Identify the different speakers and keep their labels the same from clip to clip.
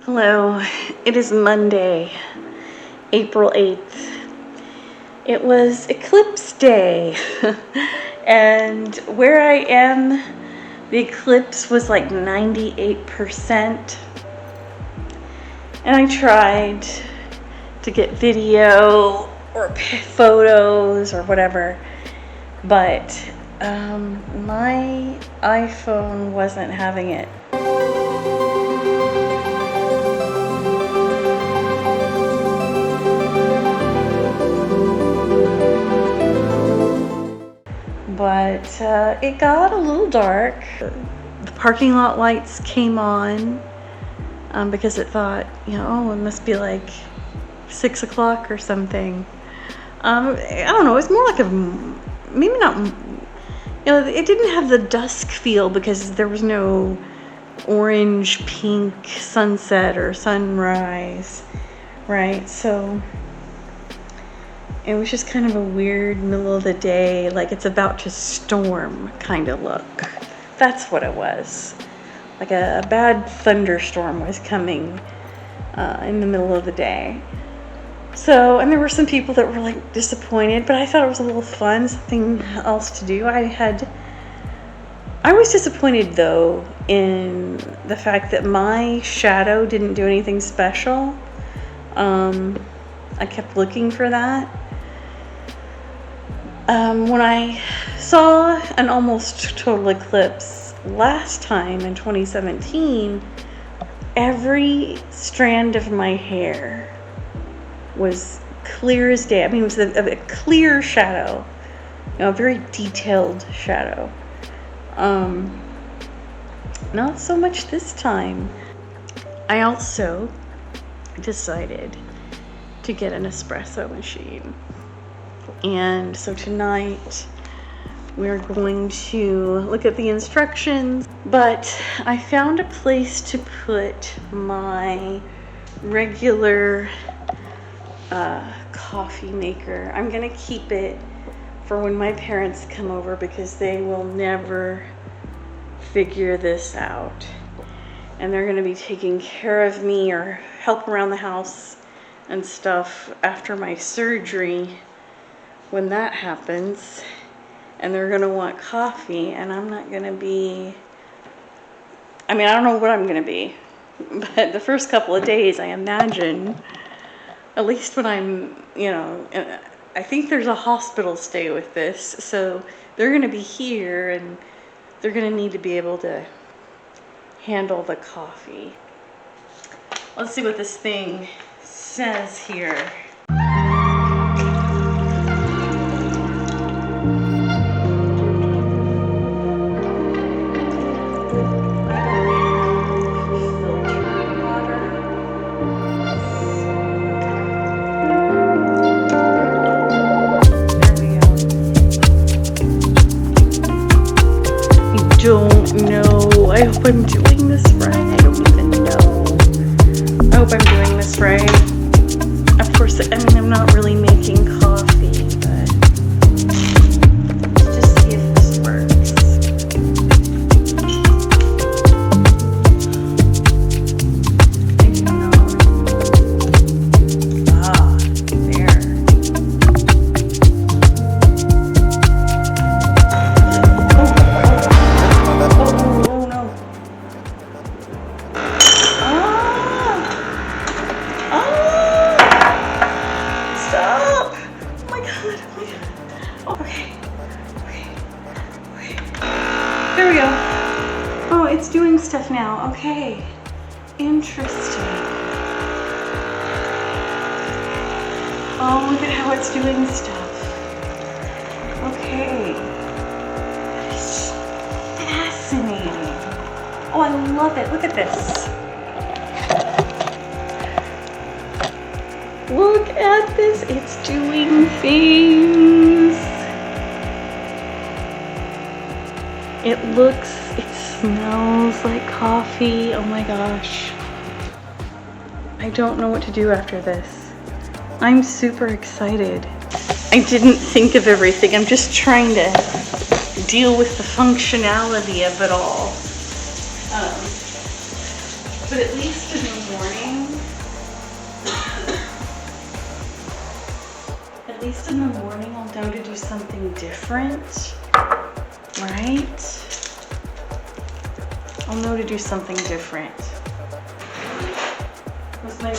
Speaker 1: Hello, it is Monday, April 8th. It was eclipse day, and where I am, the eclipse was like 98%. And I tried to get video or photos or whatever, but my iPhone wasn't having it. But it got a little dark. The parking lot lights came on because it thought, oh, it must be like 6 o'clock or something. I don't know, it's more like maybe not, it didn't have the dusk feel because there was no orange, pink sunset or sunrise, right? So it was just kind of a weird middle of the day, like it's about to storm kind of look. That's what it was. Like a bad thunderstorm was coming in the middle of the day. So, and there were some people that were like disappointed, but I thought it was a little fun, something else to do. I was disappointed though in the fact that my shadow didn't do anything special. I kept looking for that. When I saw an almost total eclipse last time in 2017, every strand of my hair was clear as day. I mean, it was a clear shadow, a very detailed shadow. Not so much this time. I also decided to get an espresso machine. And so tonight we're going to look at the instructions, but I found a place to put my regular coffee maker. I'm gonna keep it for when my parents come over because they will never figure this out. And they're gonna be taking care of me or help around the house and stuff after my surgery. When that happens, and they're gonna want coffee, and I'm not gonna be, I don't know what I'm gonna be, but the first couple of days, I imagine, at least when I'm, I think there's a hospital stay with this, so they're gonna be here, and they're gonna need to be able to handle the coffee. Let's see what this thing says here. Don't know. I hope I'm doing this right. I don't even know. I hope I'm doing this right. Of course, I'm not really making coffee, but let's just see if this works. Maybe not. There. There we go. Oh, it's doing stuff now. Okay. Interesting. Oh, look at how it's doing stuff. Okay. It's fascinating. Oh, I love it. Look at this. Look at this. It's doing things. It smells like coffee. Oh my gosh. I don't know what to do after this. I'm super excited. I didn't think of everything. I'm just trying to deal with the functionality of it all. But But at least in the morning, I'll know to do something different, right? I'll know to do something different. It was my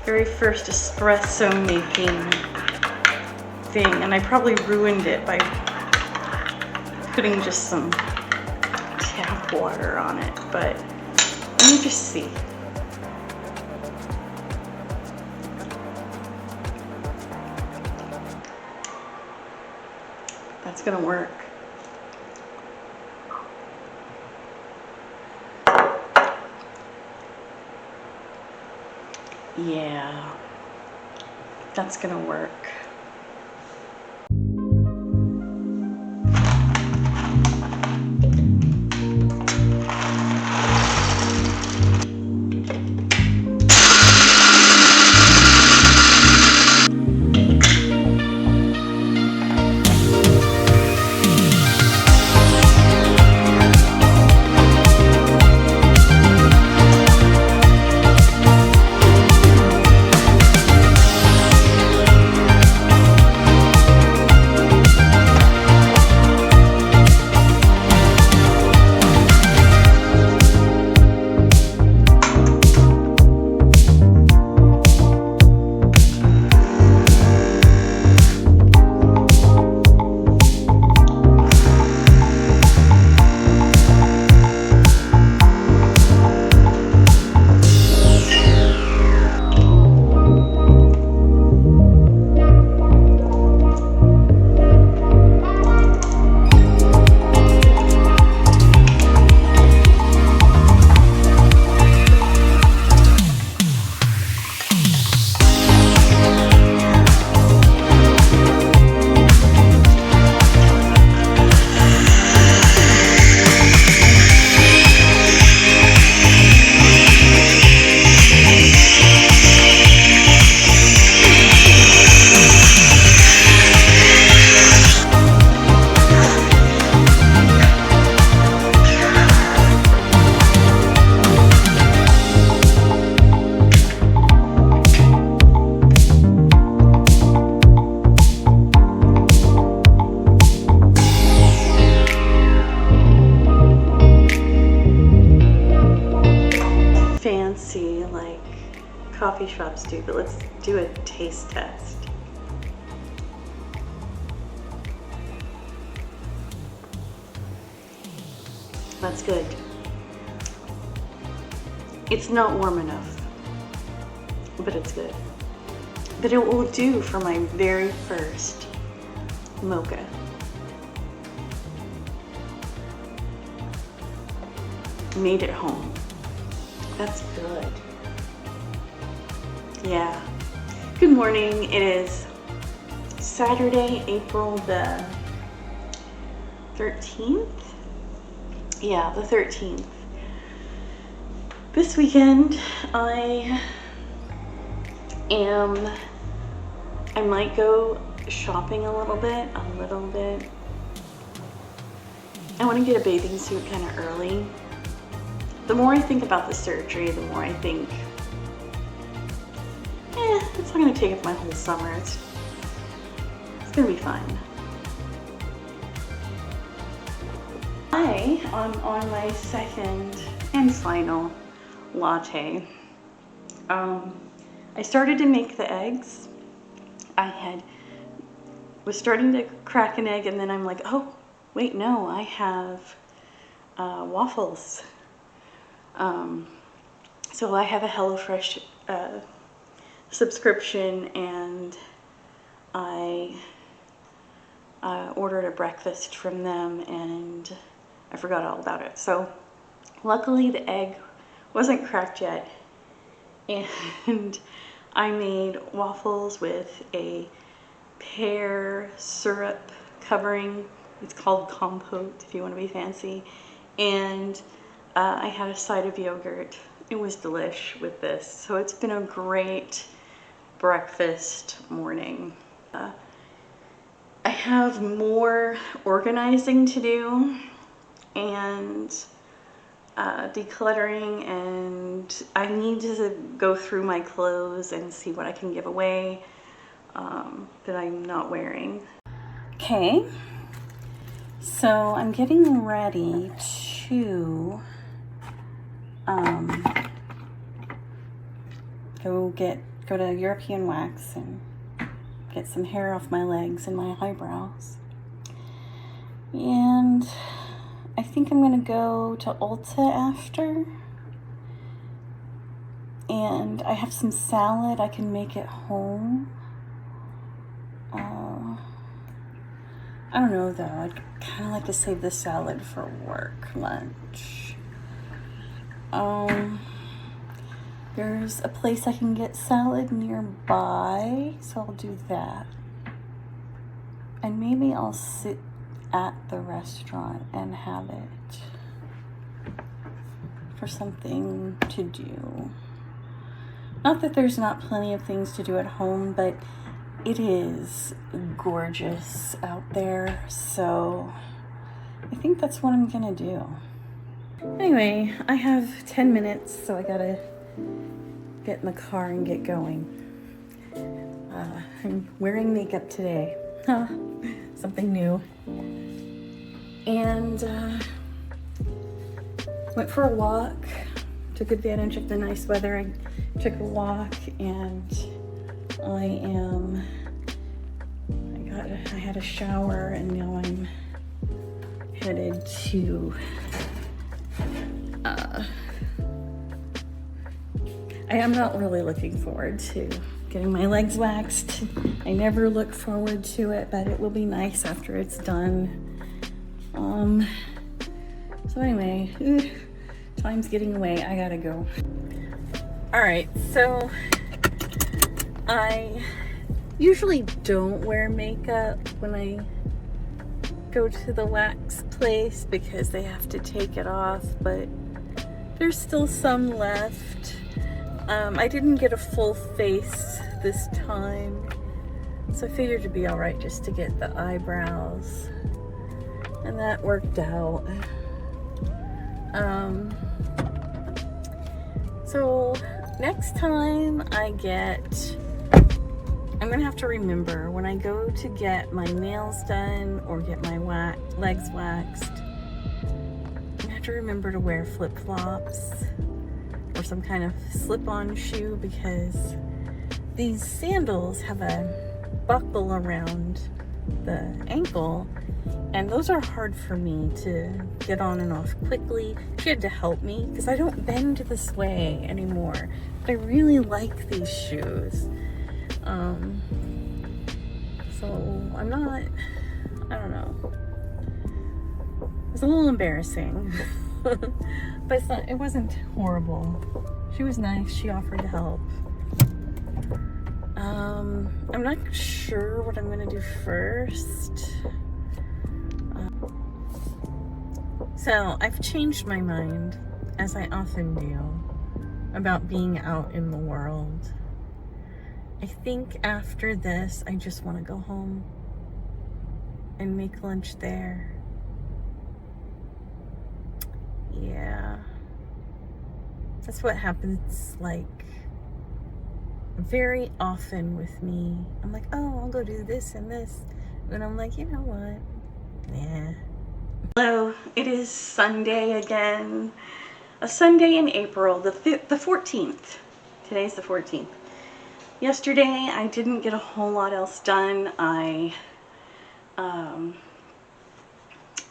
Speaker 1: very first espresso making thing, and I probably ruined it by putting just some tap water on it, but let me just see. That's gonna work. Yeah, that's gonna work. Fancy like coffee shops do, but let's do a taste test. That's good. It's not warm enough, but it's good. But it will do for my very first mocha. Made at home. That's good. Yeah. Good morning. It is Saturday, April the 13th. Yeah, the 13th. This weekend I might go shopping a little bit. I want to get a bathing suit kind of early. The more I think about the surgery, the more I think, it's not going to take up my whole summer. It's going to be fun. I am on my second and final latte. I started to make the eggs. I was starting to crack an egg, and then I'm like, oh, wait, no, I have waffles. So I have a HelloFresh subscription, and I ordered a breakfast from them, and I forgot all about it. So luckily the egg wasn't cracked yet, and I made waffles with a pear syrup covering. It's called compote if you want to be fancy. And I had a side of yogurt. It was delish with this. So it's been a great breakfast morning. I have more organizing to do, and decluttering, and I need to go through my clothes and see what I can give away that I'm not wearing. Okay, so I'm getting ready to go to European Wax and get some hair off my legs and my eyebrows. And I think I'm gonna go to Ulta after. And I have some salad I can make at home. I don't know though, I'd kind of like to save the salad for work lunch. There's a place I can get salad nearby, so I'll do that. And maybe I'll sit at the restaurant and have it for something to do. Not that there's not plenty of things to do at home, but it is gorgeous out there, so I think that's what I'm gonna do. Anyway, I have 10 minutes, so I gotta get in the car and get going. I'm wearing makeup today. Something new. And went for a walk, took advantage of the nice weather. I took a walk, and I had a shower, and now I'm headed to I am not really looking forward to getting my legs waxed. I never look forward to it, but it will be nice after it's done. So anyway, time's getting away. I gotta go. All right, so I usually don't wear makeup when I go to the wax place because they have to take it off, but there's still some left. I didn't get a full face this time, so I figured it'd be all right just to get the eyebrows, and that worked out. So next time I'm gonna have to remember when I go to get my nails done or get my legs waxed, I'm gonna have to remember to wear flip-flops or some kind of slip-on shoe, because these sandals have a buckle around the ankle, and those are hard for me to get on and off quickly. She had to help me because I don't bend this way anymore, but I really like these shoes. So I'm not, I don't know. It's a little embarrassing, but it wasn't horrible. She was nice. She offered to help. I'm not sure what I'm going to do first. So I've changed my mind, as I often do, about being out in the world. I think after this, I just want to go home and make lunch there. Yeah. That's what happens, like, very often with me. I'm like, oh, I'll go do this and this. And I'm like, you know what? Nah. Hello, it is Sunday again. A Sunday in April, the 14th. Today's the 14th. Yesterday, I didn't get a whole lot else done. I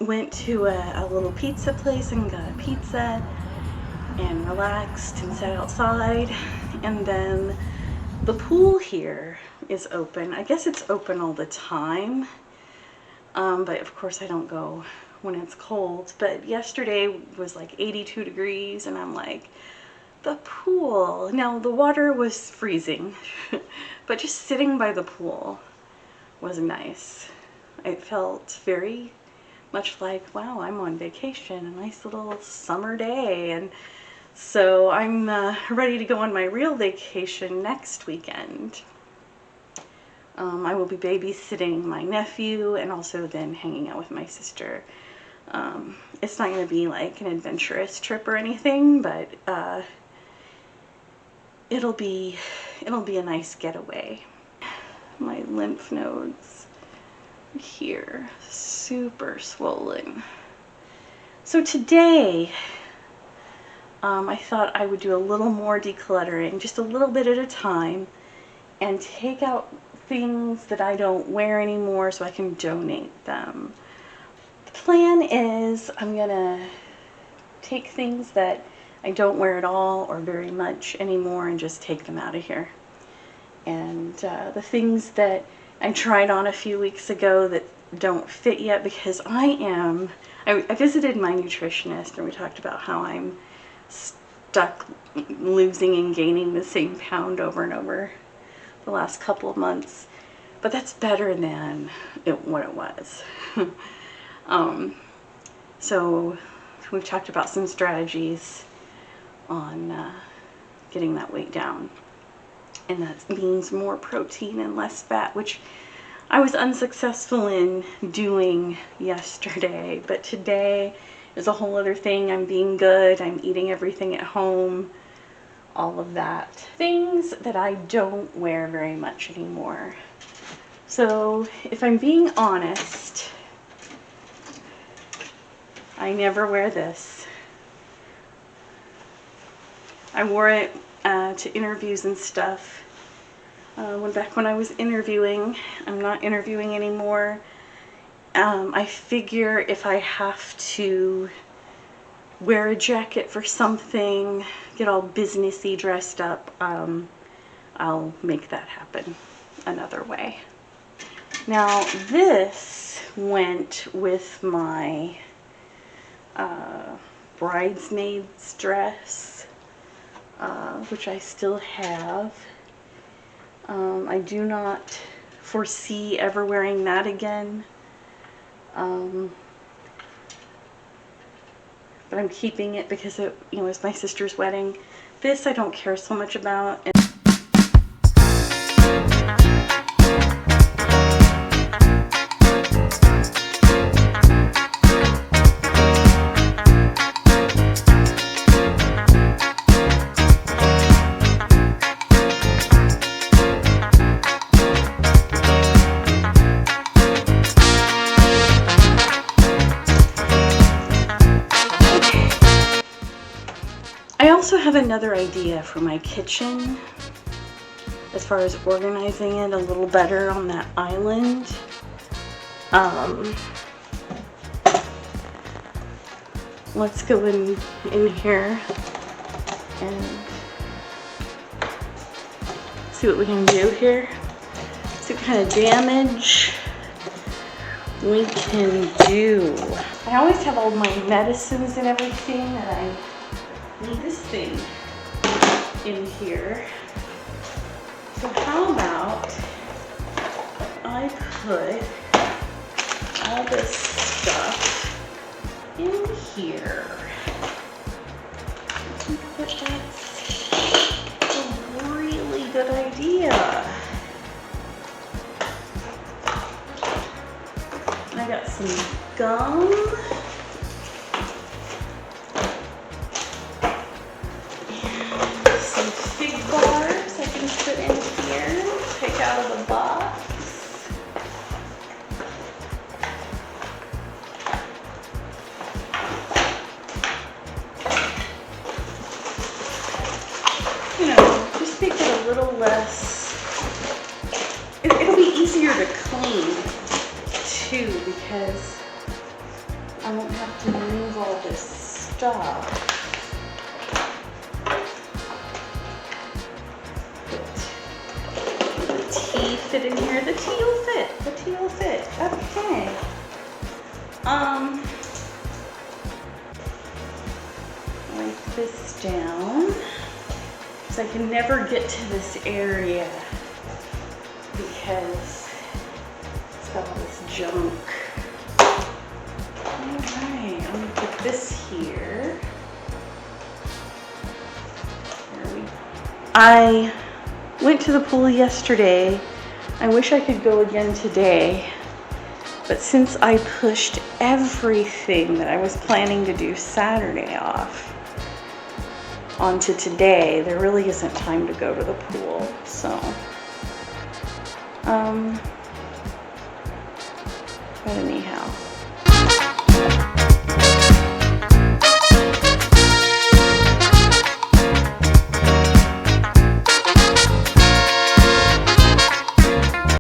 Speaker 1: went to a little pizza place and got a pizza and relaxed and sat outside. And then the pool here is open. I guess it's open all the time, but of course I don't go when it's cold. But yesterday was like 82 degrees, and I'm like, the pool. Now the water was freezing, but just sitting by the pool was nice. It felt very much like, wow, I'm on vacation, a nice little summer day. And so I'm ready to go on my real vacation next weekend. I will be babysitting my nephew and also then hanging out with my sister It's not going to be like an adventurous trip or anything, but it'll be a nice getaway. My lymph nodes here, super swollen. So today, I thought I would do a little more decluttering, just a little bit at a time, and take out things that I don't wear anymore so I can donate them. The plan is I'm gonna take things that I don't wear at all or very much anymore and just take them out of here. And the things that I tried on a few weeks ago that don't fit yet, because I visited my nutritionist and we talked about how I'm stuck losing and gaining the same pound over and over the last couple of months, but that's better than what it was. So we've talked about some strategies on getting that weight down, and that means more protein and less fat, which I was unsuccessful in doing yesterday, but today is a whole other thing. I'm being good, I'm eating everything at home, all of that. Things that I don't wear very much anymore. So if I'm being honest, I never wear this. I wore it to interviews and stuff back when I was interviewing. I'm not interviewing anymore. I figure if I have to wear a jacket for something, get all businessy dressed up, I'll make that happen another way. Now this went with my bridesmaid's dress, which I still have. I do not foresee ever wearing that again. But I'm keeping it because it, was my sister's wedding. This I don't care so much about. I also have another idea for my kitchen as far as organizing it a little better on that island. Let's go in here and see what we can do here. See what kind of damage we can do. I always have all my medicines and everything that I need this thing in here. So how about I put all this stuff in here? I think that that's a really good idea. I got some gum. Bars I can put in here, take out of the box. Just make it a little less, it'll be easier to clean too, because I won't have to move all this stuff. Fit in here. The tea will fit. The tea will fit. Okay. Wipe this down because I can never get to this area because it's got all this junk. All right. I'm gonna put this here. There we go. I went to the pool yesterday. I wish I could go again today, But since I pushed everything that I was planning to do Saturday off onto today, there really isn't time to go to the pool. So, but anyhow.